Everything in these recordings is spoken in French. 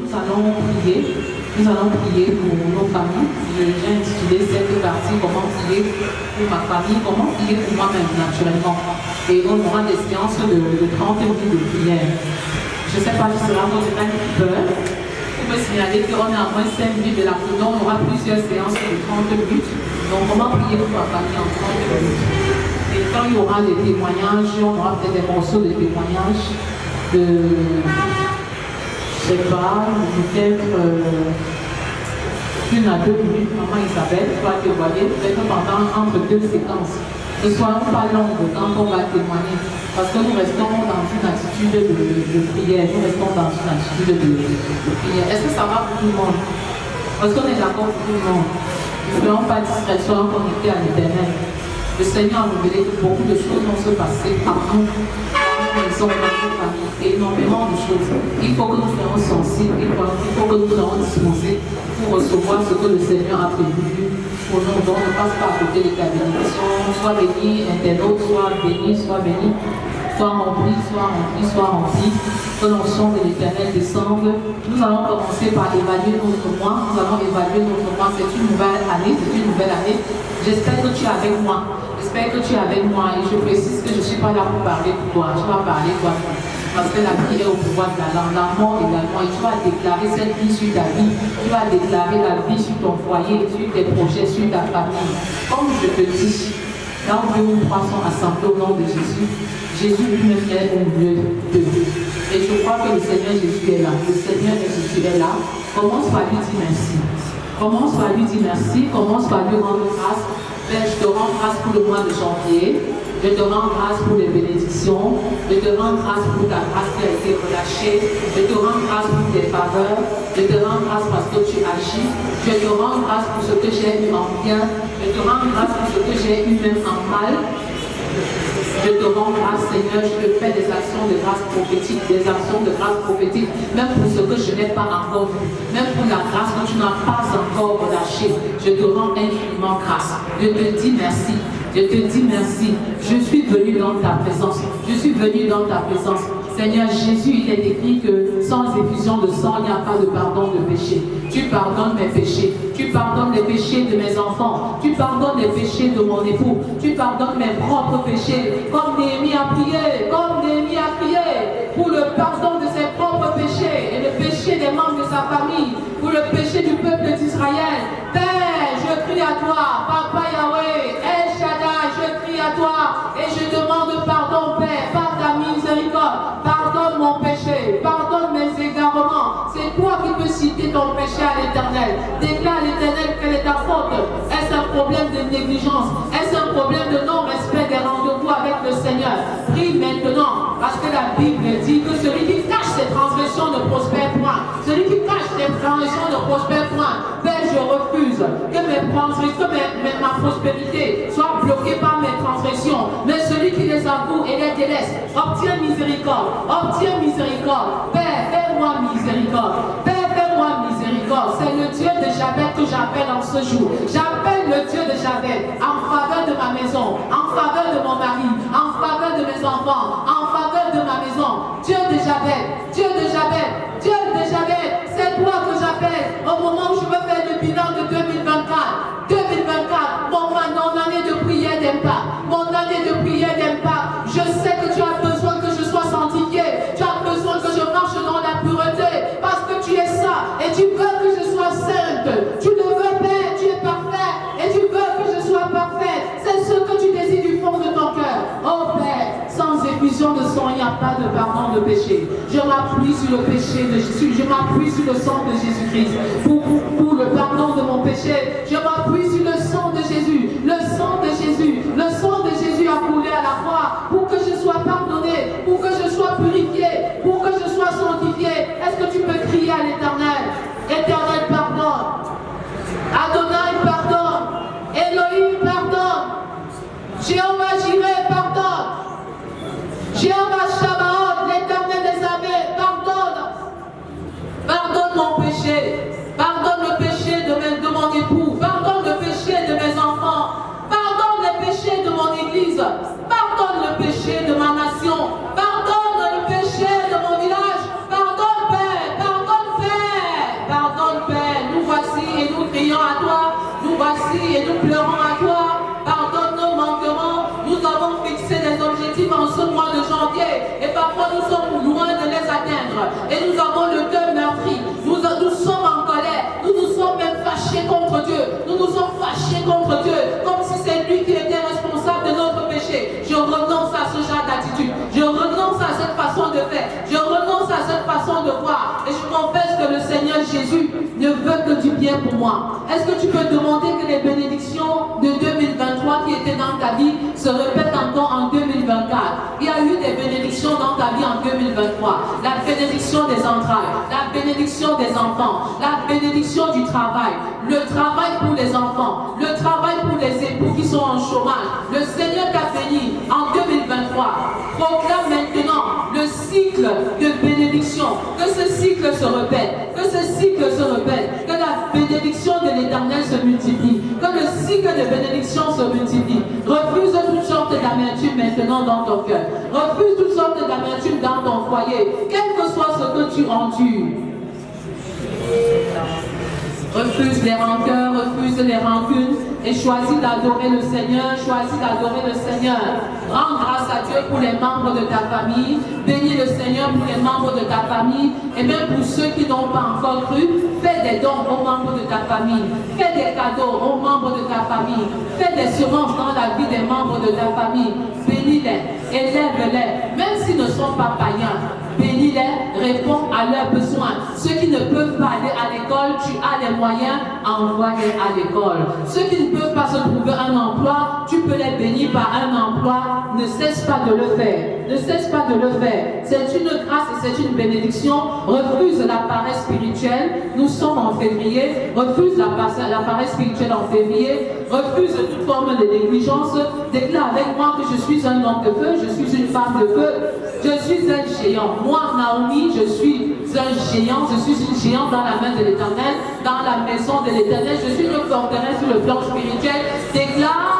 nous allons prier. Nous allons prier pour nos familles. J'ai intitulé cette partie comment prier pour ma famille, comment prier pour moi-même naturellement. Et on aura des séances de 30 minutes de prière. Je ne sais pas si cela vous fait un peur. Vous me signaler qu'on est à moins 5 minutes de la prière. On aura plusieurs séances de 30 minutes. Donc comment prier pour ma famille en 30 minutes. Et quand il y aura des témoignages, on aura peut-être des morceaux de témoignages de, je ne sais pas, peut-être 1 à 2 minutes, maman Isabelle, tu vas témoigner, peut-être pendant entre 2 séquences. Ne soyons pas longues quand on va témoigner, parce que nous restons dans une attitude de prière, nous restons dans une attitude de prière. Est-ce que ça va pour tout le monde? Parce qu'on est d'accord pour tout le monde. Ne faisons pas discrétion connectés à l'Éternel. Le Seigneur a révélé que beaucoup de choses vont se passer par nous. Ils sont dans notre famille, énormément de choses. Il faut que nous soyons sensibles, il faut que nous soyons disposés pour recevoir ce que le Seigneur a prévu pour nous. Donc ne passe pas à côté de ta bénédiction. Sois béni, internaute, sois béni, sois béni. Sois rempli, sois rempli, sois rempli. Que l'onction de l'Éternel descende. Nous allons commencer par évaluer notre mois. Nous allons évaluer notre mois. C'est une nouvelle année, c'est une nouvelle année. J'espère que tu es avec moi. J'espère que tu es avec moi et je précise que je ne suis pas là pour parler pour toi. Tu vas parler toi. Parce que la vie est au pouvoir de la langue, la mort également. Et tu vas déclarer cette vie sur ta vie. Tu vas déclarer la vie sur ton foyer, sur tes projets, sur ta famille. Comme je te dis, là où 2 ou 3 sont assemblés au nom de Jésus, Jésus lui-même est au milieu de nous. Et je crois que le Seigneur Jésus est là. Le Seigneur Jésus est là. Commence par lui dire merci. Commence par lui dire merci. Commence par lui rendre grâce. Père, je te rends grâce pour le mois de janvier. Je te rends grâce pour les bénédictions. Je te rends grâce pour ta grâce qui a été relâchée. Je te rends grâce pour tes faveurs. Je te rends grâce parce que tu agis. Je te rends grâce pour ce que j'ai eu en bien. Je te rends grâce pour ce que j'ai eu même en mal. Je te rends grâce, Seigneur, je te fais des actions de grâce prophétique, même pour ce que je n'ai pas encore vu, même pour la grâce que tu n'as pas encore relâchée. Je te rends infiniment grâce. Je te dis merci. Je te dis merci. Je suis venu dans ta présence. Je suis venu dans ta présence. Seigneur Jésus, il est écrit que sans effusion de sang, il n'y a pas de pardon de péché. Tu pardonnes mes péchés. Tu pardonnes les péchés de mes enfants. Tu pardonnes les péchés de mon époux. Tu pardonnes mes propres péchés. Comme Néhémie a prié, pour le pardon de ses propres péchés et le péché des membres de sa famille, pour le péché du peuple d'Israël. Père, je crie à toi, Papa Yahweh, El Shaddai, je crie à toi et je demande pardon, Père, par ta miséricorde. Pardonne mon péché, pardonne mes égarements. C'est toi qui peux citer ton péché à l'Éternel. Déclare à l'Éternel quelle est ta faute. Est-ce un problème de négligence? Est-ce un problème de non-respect des rendez-vous avec le Seigneur? Prie maintenant, parce que la Bible dit que celui qui cache ses transgressions ne prospère point. Celui qui cache ses transgressions ne prospère point. Père, je refuse que mes transgressions, ma prospérité soit bloquée par mes transgressions. Mais celui qui les avoue et les délaisse, obtient miséricorde. Obtient miséricorde. Père, fais-moi miséricorde. Père, fais-moi miséricorde. C'est le Dieu de Jabez que j'appelle en ce jour. J'appelle le Dieu de Jabez en faveur de ma maison, en faveur de mon mari, en faveur de mes enfants, en faveur de ma maison. Dieu de Jabez, Dieu de Jabez, Dieu de Jabez, c'est toi que j'appelle au moment où je veux faire le bilan de 2024. 2024, mon année de prière d'impact, mon année de prière d'impact. Je sais que tu as besoin que je sois sanctifié, tu as besoin que je marche dans la pureté, parce que tu es ça et tu veux que je sois sainte. Tu le veux, Père, tu es parfait et tu veux que je sois parfait. C'est ce que tu désires du fond de ton cœur. Oh Père, sans effusion de sang, il n'y a pas de pardon de péché. Je m'appuie sur le péché de Jésus, je m'appuie sur le sang de Jésus-Christ pour le pardon de mon péché. Je m'appuie sur le sang de Jésus, le sang de Jésus, le sang de Jésus a coulé à la croix pour que je sois pardonné, pour que je sois purifié, pour que je sois sanctifié. Est-ce que tu peux crier à l'Éternel? Éternel, pardonne. Adonai, pardonne. Elohim, pardonne. Jéhovah Jireh, pardonne. Jéhovah Shabbaoth, l'Éternel des armées, pardonne. Pardonne mon péché. Pardonne le péché de mon époux. Pardonne le péché de mes enfants. Pardonne les péchés de mon église. Pardonne le péché de ma nation. Pardonne le péché de mon village. Pardonne, Père. Pardonne, Père. prie et nous pleurons à toi. Pardonne nos manquements. Nous avons fixé des objectifs en ce mois de janvier et parfois nous sommes loin de les atteindre. Et nous avons le cœur meurtri. Nous sommes en colère. Nous nous sommes même fâchés contre Dieu. Nous nous sommes fâchés contre Dieu comme si c'est lui qui était responsable de notre péché. Je renonce à ce genre d'attitude. Je renonce à cette façon de faire. Je renonce à cette façon de voir. Et je confesse que le Seigneur Jésus ne veut que du bien pour moi. Est-ce que tu peux demander que les bénédictions de 2023 qui étaient dans ta vie se répètent encore en 2024? Il y a eu des bénédictions dans ta vie en 2023. La bénédiction des entrailles, la bénédiction des enfants, la bénédiction du travail, le travail pour les enfants, le travail pour les époux qui sont en chômage. Le Seigneur t'a béni en 2023. Proclame maintenant le cycle de bénédiction. Que ce cycle se répète. Que ce cycle se répète. Que la bénédiction de l'Éternel se multiplie. Que le cycle de bénédiction se multiplie. Refuse toutes sortes d'amertume maintenant dans ton cœur. Refuse toutes sortes d'amertume dans ton foyer. Quel que soit ce que tu endures. Refuse les rancœurs, refuse les rancunes et choisis d'adorer le Seigneur, choisis d'adorer le Seigneur. Rends grâce à Dieu pour les membres de ta famille, bénis le Seigneur pour les membres de ta famille et même pour ceux qui n'ont pas encore cru, fais des dons aux membres de ta famille, fais des cadeaux aux membres de ta famille, fais des semences dans la vie des membres de ta famille, bénis-les, élève-les, même s'ils ne sont pas païens. Bénis-les, réponds à leurs besoins. Ceux qui ne peuvent pas aller à l'école, tu as les moyens, envoie-les à l'école. Ceux qui ne peuvent pas se trouver un emploi, tu peux les bénir par un emploi. Ne cesse pas de le faire. Ne cesse pas de le faire. C'est une grâce et c'est une bénédiction. Refuse la paresse spirituelle. Nous sommes en février. Refuse la paresse spirituelle en février. Refuse toute forme de négligence. Déclare avec moi que je suis un homme de feu, je suis une femme de feu. Je suis un géant. Moi, Naomi, je suis un géant. Je suis une géante dans la main de l'Éternel, dans la maison de l'Éternel. Je suis une forteresse sur le plan spirituel. Déclare,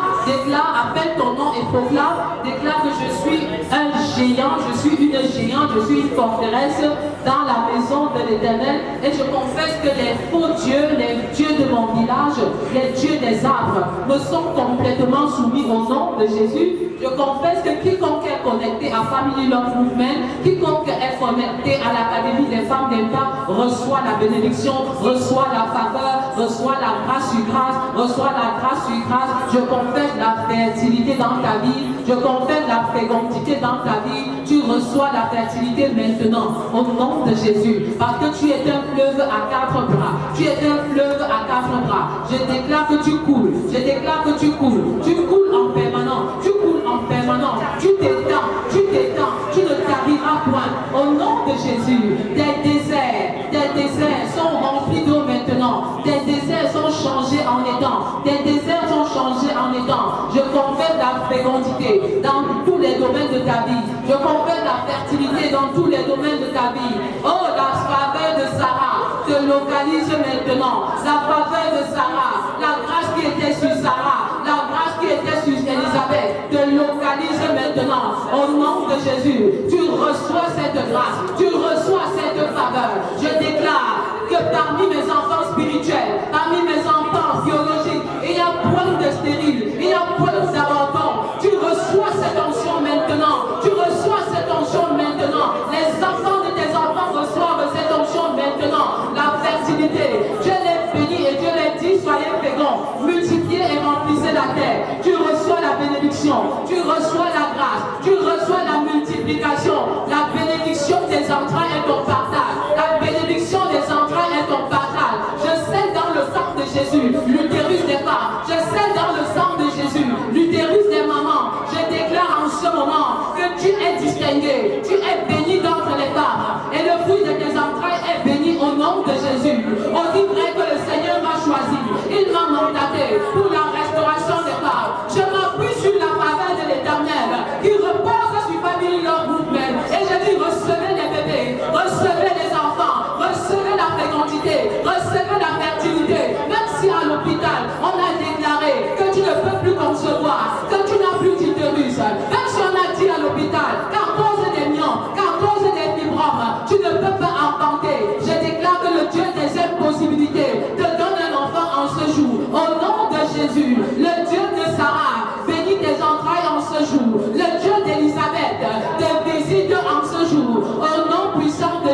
appelle ton nom et proclame. Déclare que je suis un géant, je suis une géante, je suis une forteresse dans la maison de l'Éternel. Et je confesse que les faux dieux, les dieux de mon village, les dieux des arbres, me sont complètement soumis au nom de Jésus. Je confesse que quiconque est connecté à Family Love Movement, quiconque est connecté à l'Académie des femmes d'État, reçoit la bénédiction, reçoit la faveur, reçoit la grâce sur grâce, reçoit la grâce sur grâce. Je confesse la fertilité dans ta vie, je confesse la fécondité dans ta vie. Tu reçois la fertilité maintenant, au nom de Jésus. Parce que tu es un fleuve à 4 bras. Tu es un fleuve à 4 bras. Je déclare que tu coules. Je déclare que tu coules. Tu coules en permanence. Tu coules en permanence. Tu t'étends. Tu t'étends. Tu ne t'arriveras point. Au nom de Jésus, des déserts sont remplis d'eau maintenant. Des déserts sont changés en étangs. Des déserts sont changés en étangs. Je confesse la fécondité dans tous les domaines de ta vie. Je confesse la fertilité dans tous les domaines de ta vie. Oh, la faveur de Sarah te localise maintenant. La faveur de Sarah, la grâce qui était sur Sarah, la grâce qui était sur Élisabeth, te localise maintenant. Au nom de Jésus, tu reçois cette grâce, tu reçois cette faveur. Je déclare que parmi mes enfants spirituels, parmi mes enfants biologiques, il y a point de stérile, il y a point d'avortement. Tu reçois cette onction maintenant. Tu reçois cette onction maintenant. Les enfants de tes enfants reçoivent cette onction maintenant. La fertilité, Dieu les bénit et Dieu les dit, soyez féconds, multipliez et remplissez la terre. Tu reçois la bénédiction, tu reçois la grâce, tu reçois la multiplication. La bénédiction des entrailles est ton partage. La bénédiction des entrailles est ton partage. Je scelle dans le sang de Jésus l'utérus des femmes. Je scelle dans le sang de Jésus l'utérus des mamans. Je déclare en ce moment que tu es distingué, tu es béni d'entre les femmes et le fruit de tes entrailles est béni au nom de Jésus. Aussi vrai que le Seigneur m'a choisi, il m'a mandaté pour la restauration des femmes. Je m'appuie sur la faveur de l'Éternel qui repose sur Family Love Movement et je dis recevez les bébés, recevez les enfants, recevez la fécondité, recevez la fertilité. Même si à l'hôpital on a déclaré que tu ne peux plus concevoir, que tu n'as plus d'utérus, même si on a dit à l'hôpital qu'à cause des myons, qu'à cause des fibromes, tu ne peux pas enfanter. Je déclare que le Dieu des impossibilités te donne un enfant en ce jour. Au nom de Jésus,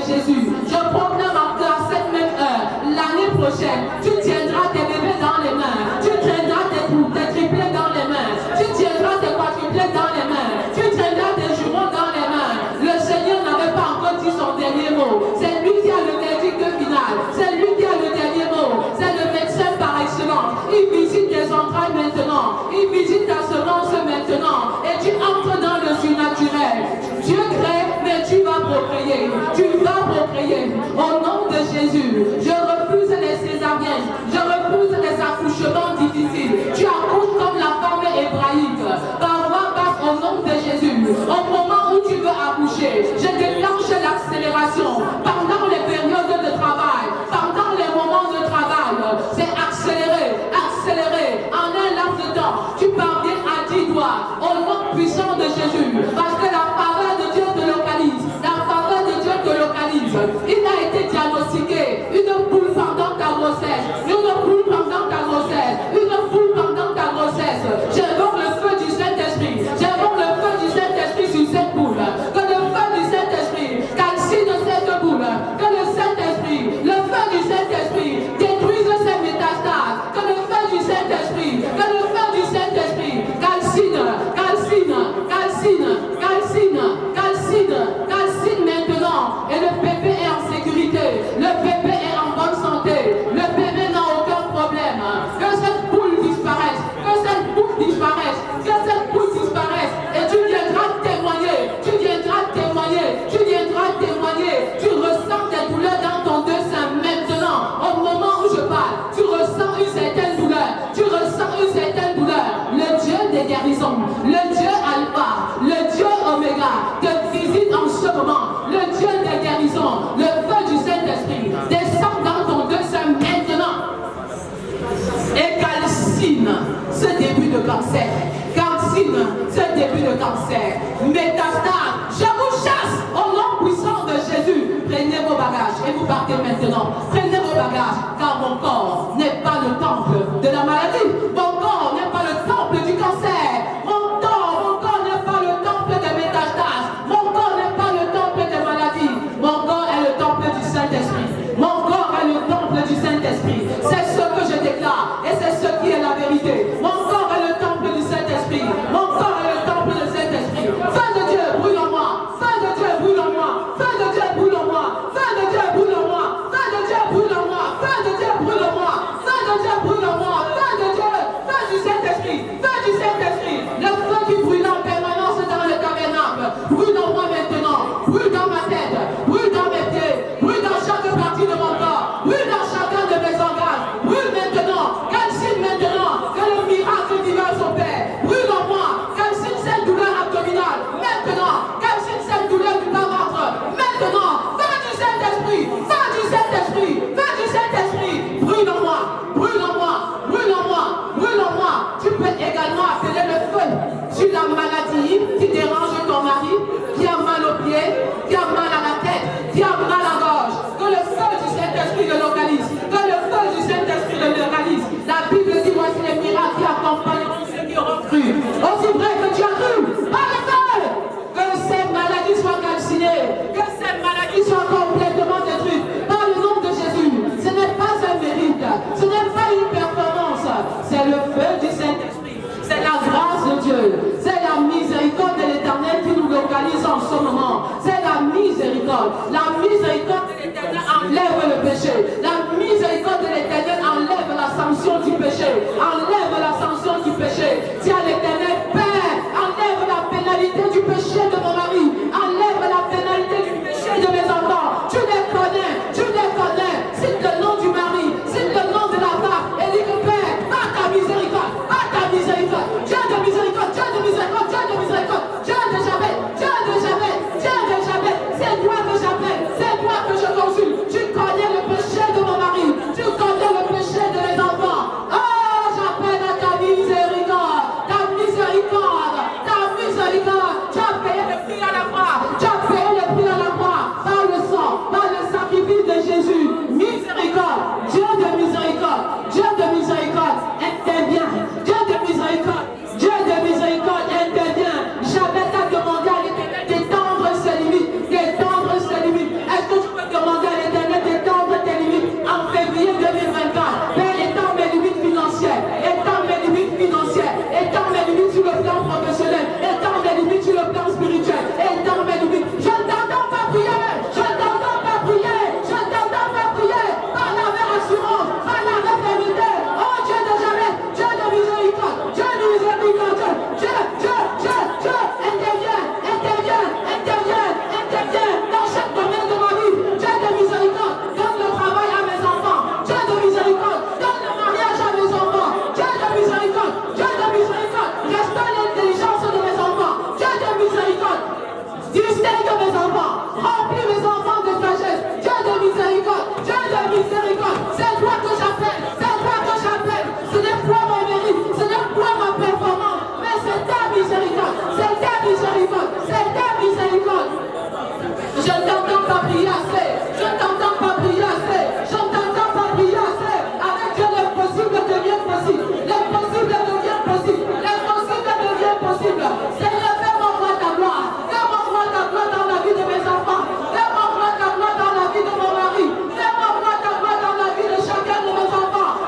Jésus, je proclame à cette même heure, l'année prochaine, tu tiendras tes bébés dans les mains, tu tiendras tes triplés dans les mains, tu tiendras tes quadruplés dans les mains, tu tiendras tes jumeaux dans les mains. Le Seigneur n'avait pas encore dit son dernier mot. C'est lui qui a le verdict final. C'est lui qui a le dernier mot. C'est le médecin par excellence. Il visite tes entrailles maintenant. Il visite ta semence maintenant. Et tu entres dans le surnaturel. Dieu crée, mais tu vas procréer. Tu vas procréer. Au nom de Jésus, je refuse les césariennes. Je refuse les accouchements difficiles. Tu accouches comme la femme hébraïque. Par voie basse au nom de Jésus. Au moment où tu veux accoucher, je déclenche l'accélération. Pendant les périodes de travail, pendant les moments de travail, c'est accéléré, accéléré. En un laps de temps, tu parviens à 10 doigts. Au nom puissant de Jésus. Parce que la faveur de Dieu te localise. La faveur de Dieu te localise. Il a été diagnostiqué une boule pendant ta grossesse. Une boule pendant ta grossesse. Une boule pendant ta grossesse. J'invoque le feu du Saint-Esprit. J'invoque le feu du Saint-Esprit sur cette boule. Que le feu du Saint-Esprit calcine cette boule. Que le Saint-Esprit, le feu du Saint-Esprit détruise ces métastases. Que le feu du Saint-Esprit, que le feu du Saint-Esprit calcine, calcine, calcine, calcine, calcine, calcine maintenant. Et le bébé est en sécurité. Le bébé est en bonne santé. Le bébé n'a aucun problème. Que cette boule disparaisse. Que cette boule disparaisse. Que cette boule disparaisse. Et tu viendras témoigner. Tu viendras témoigner. Tu viendras témoigner. Tu ressens tes douleurs dans ton deux seins maintenant. Au moment où je parle, tu ressens une certaine douleur. Tu ressens une certaine douleur. Le Dieu des guérisons, le Dieu Alpha, le Dieu Oméga te visite en ce moment. Le Dieu des guérisons, le feu du Saint-Esprit descend dans ton deux seins maintenant. Et calcine ce début de cancer. Calcine ce début de cancer. Métastase, je vous chasse au nom puissant de Jésus. Prenez vos bagages et vous partez maintenant. Prenez vos bagages, car mon corps n'est pas le temple de la maladie. Mon corps n'est pas le temple du cancer. Mon corps n'est pas le temple des métastases. Mon corps n'est pas le temple des maladies. Mon corps est le temple du Saint-Esprit. Mon corps est le temple du Saint-Esprit. C'est ce que je déclare et c'est ce qui est la vérité. Mon corps est le temple du Saint-Esprit. Mon corps est le temple du Saint-Esprit. Feu de Dieu, brûle en moi. Feu de Dieu, brûle en moi. Feu de Dieu, brûle en moi. Feu de Dieu, brûle en moi. Feu de Dieu, brûle en moi. Feu de Dieu, brûle en moi. Feu de Dieu, brûle en moi. Feu de Dieu, feu du Saint-Esprit. Feu du Saint-Esprit. Le feu qui brûle en permanence dans le tabernacle. Brûle en moi maintenant. Brûle dans ma tête. Brûle dans mes pieds. Brûle dans chaque partie de mon corps. Brûle dans chacun de mes organes. Brûle maintenant. Calcine maintenant. Que le miracle divin s'opère. Brûle en moi. Calcine cette douleur abdominale. Maintenant. Calcine cette douleur du bas-ventre. Maintenant. Feu du Saint-Esprit. Feu du Saint-Esprit. Feu du Saint-Esprit. Brûle en moi. Brûle en moi. Brûle en moi. Brûle en moi. Tu peux également appeler le feu sur la maladie qui dérange ton mari, qui a mal aux pieds, qui a mal à la tête, qui a mal à la gorge. Que le feu du Saint-Esprit le localise. Que le feu du Saint-Esprit le localise. La Bible dit, voici les miracles qui accompagneront ceux qui auront cru. Aussi vrai que tu as cru, par le feu, que ces maladies soient calcinées, que ces maladies soient complètement détruites. Par le nom de Jésus, ce n'est pas un mérite, ce n'est pas une performance, c'est le feu du Saint-Esprit. C'est la grâce de Dieu. C'est la miséricorde de l'Éternel qui nous localise en ce moment. C'est la miséricorde. La miséricorde de l'Éternel enlève le péché. La miséricorde miséricorde. C'est toi que j'appelle. C'est toi que j'appelle. Ce n'est pas mon mérite. Ce n'est pas ma performance. Mais c'est ta miséricorde. C'est ta miséricorde. C'est ta miséricorde. Je ne t'entends pas prier assez. Je ne t'entends pas prier assez. Je ne t'entends pas prier assez. Avec Dieu, l'impossible devient possible. L'impossible devient possible. L'impossible devient possible. Seigneur, fais-moi voir ta gloire. Fais-moi voir ta gloire dans la vie de mes enfants. Fais-moi voir ta gloire dans la vie de mon mari. Fais-moi voir ta gloire dans la vie de chacun de mes enfants.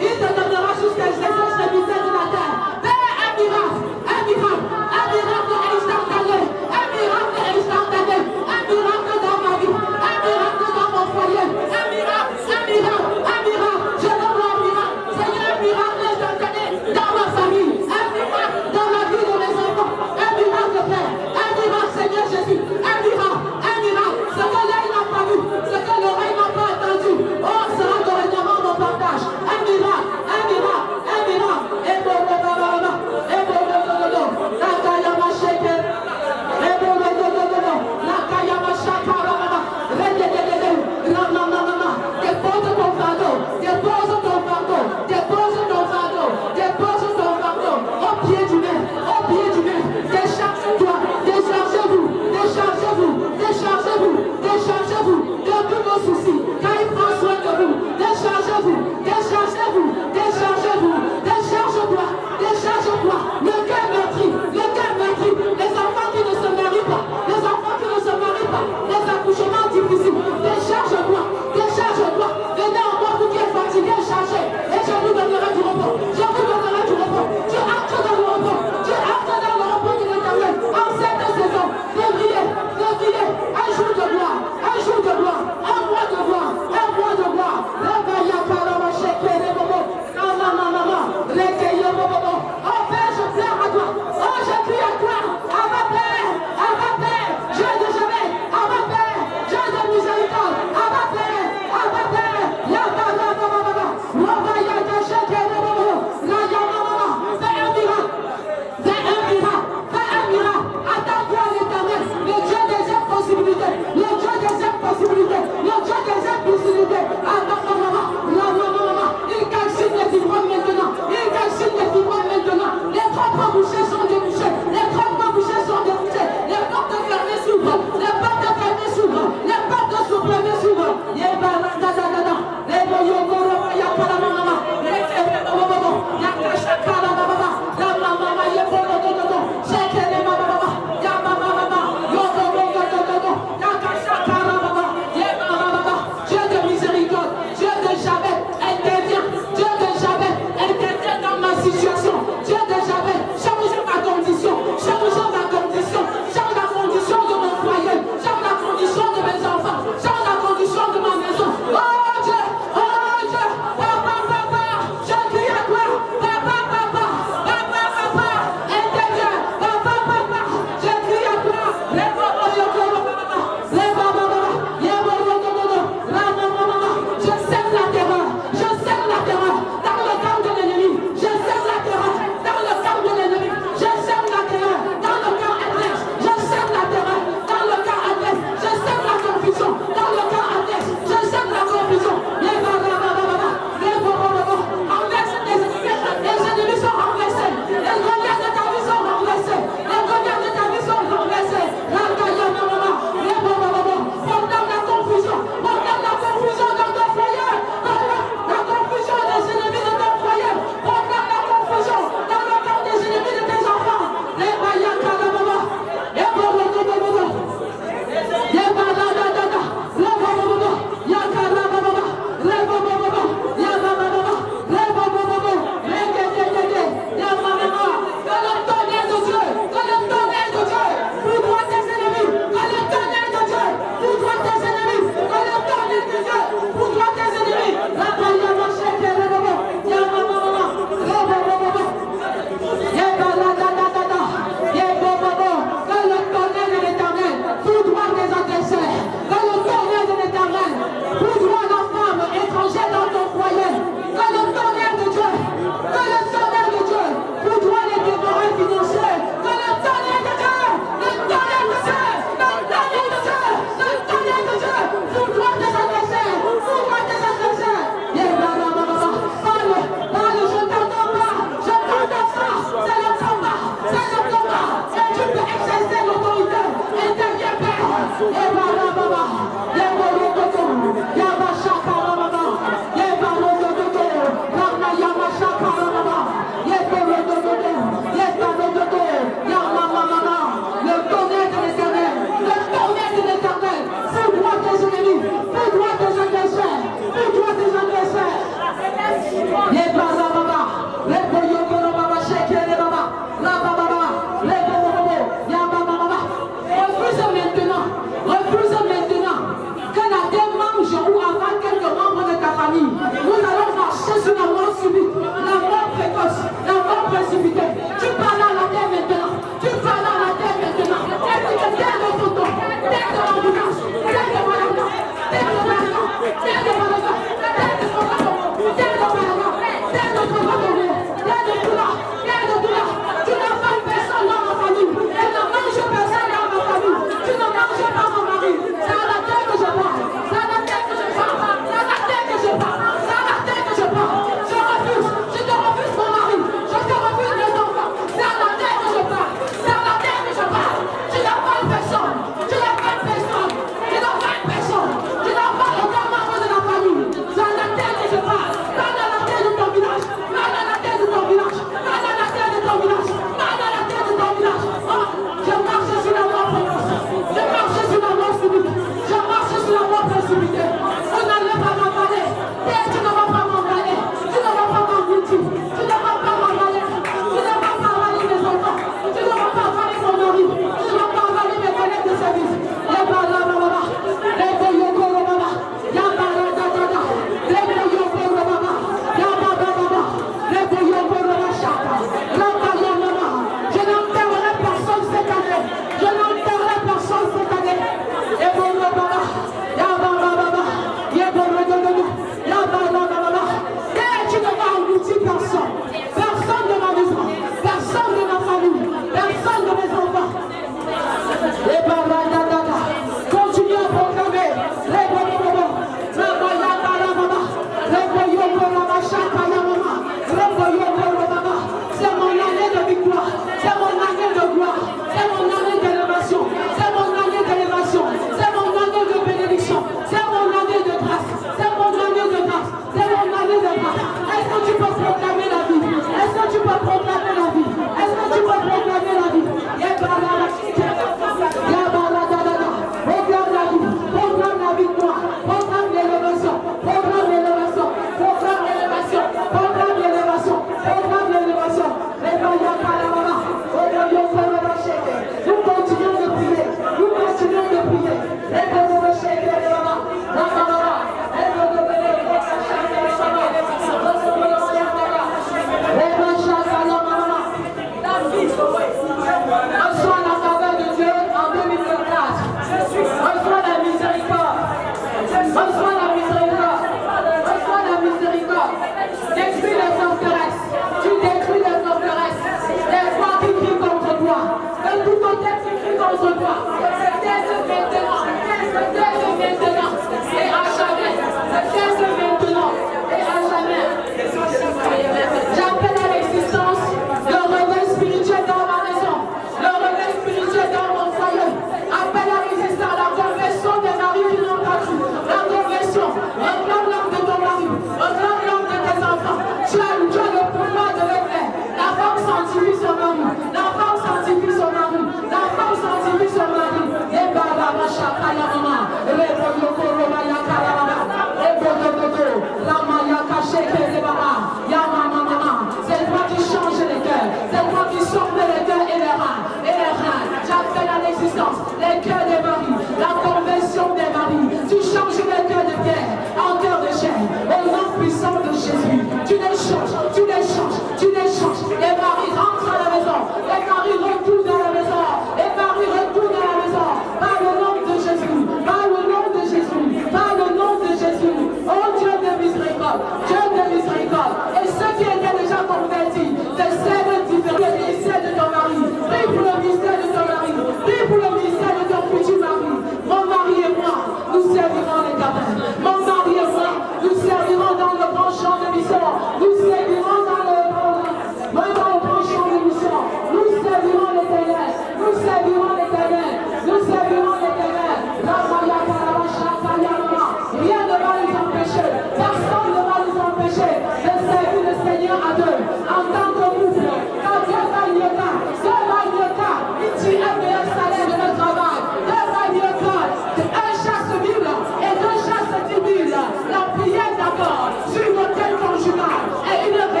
La prière d'abord sur l'autel conjugal est une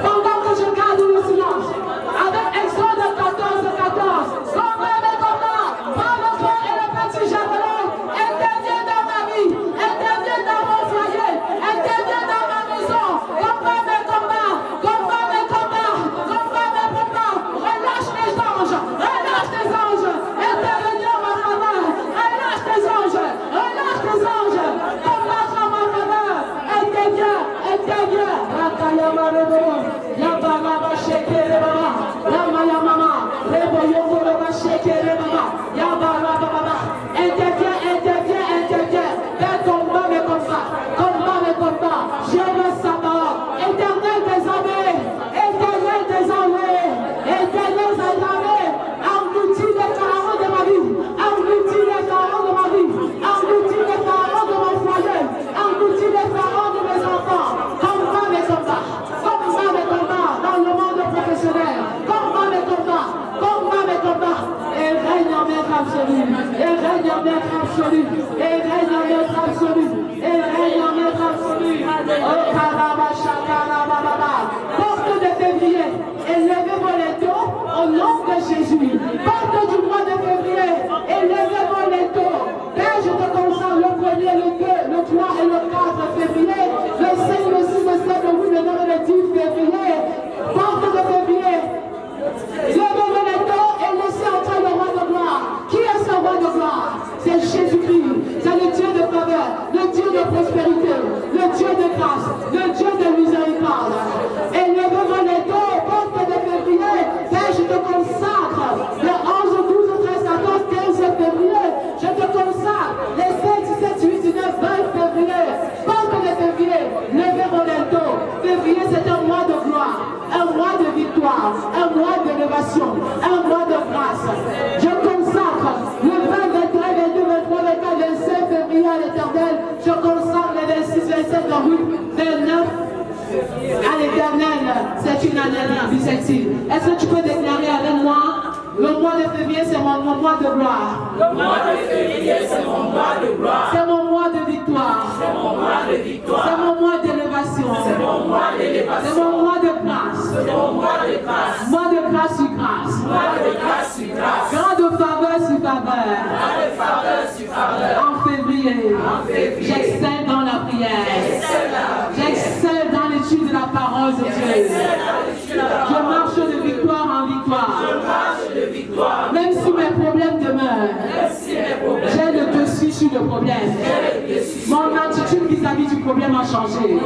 Pendant que je garde le silence, avec Exode 14, 14, combat mes combats, par le grand et le petit javelot, interviens dans ma vie, interviens dans mon foyer, interviens dans ma maison, combat mes combats, combat mes combats, combat mes combats, relâche tes anges, intervenir en ma faveur, relâche tes anges, combattre en ma faveur, interviens, Yabaraba shekere baba, Yamaya mama, Rebo yokoroba shekere baba, Yabaraba baba, interviens, fais combat mes combats, je veux savoir, éternel des armées, engloutis les pharaons de ma vie, engloutis les pharaons de ma vie, engloutis les pharaons de mon foyer, engloutis les pharaons de mes enfants, combat mes combats, dans le monde professionnel, combat mes combats, et règne en maître absolu, oh Karabasha, porte de février, élevez vos létaux au nom de Jésus, porte du mois de février, élevez vos létaux, Père, je te consacre le 1er, le 2, le 3 et le 4 février, le 5, le 6, le 7, le 8, le 9 et le 10 février, porte de février, levez vos létaux et laissez entrer le roi de gloire. Qui est ce roi de gloire? C'est Jésus-Christ, c'est le Dieu de faveur, le Dieu de prospérité, le Dieu de grâce, le Dieu de miséricorde. Élevez vos létaux, porte de février, Père, je te consacre le 11, 12, 13, 14, 15 février, je te consacre les 16, 17, 18, 19, 20 février, porte de février, levez vos létaux. Février, c'est un mois de gloire, un mois de victoire, un mois d'élévation, un mois de grâce. Je consacre le 20, 21, 22, 23, 24, 25 février à l'Éternel. Je consacre les 26, 27, 28, 29 à l'Éternel. C'est une année bissextile. Est-ce que tu peux déclarer avec moi? Le mois de février, c'est mon mois de gloire. Le mois de février, c'est mon mois de gloire. C'est mon mois de victoire. C'est mon mois de victoire. C'est mon mois d'élévation. C'est mon mois d'élévation. C'est mon mois de grâce. C'est mon mois de grâce. Mois de grâce sur grâce. Mois de grâce sur grâce. Grande faveur sur faveur. Grande faveur sur faveur. En février. février. J'excelle dans la prière. J'excelle dans l'étude de la parole de Dieu. Je marche de victoire en victoire. Même si mes problèmes demeurent, j'ai le dessus sur le problème. Mon attitude vis-à-vis du problème a changé.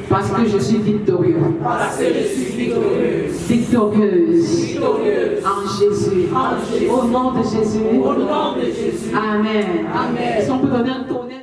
Parce que je suis victorieux. Victorieuse. En Jésus. Au nom de Jésus. Amen. Si on peut donner un tonnerre.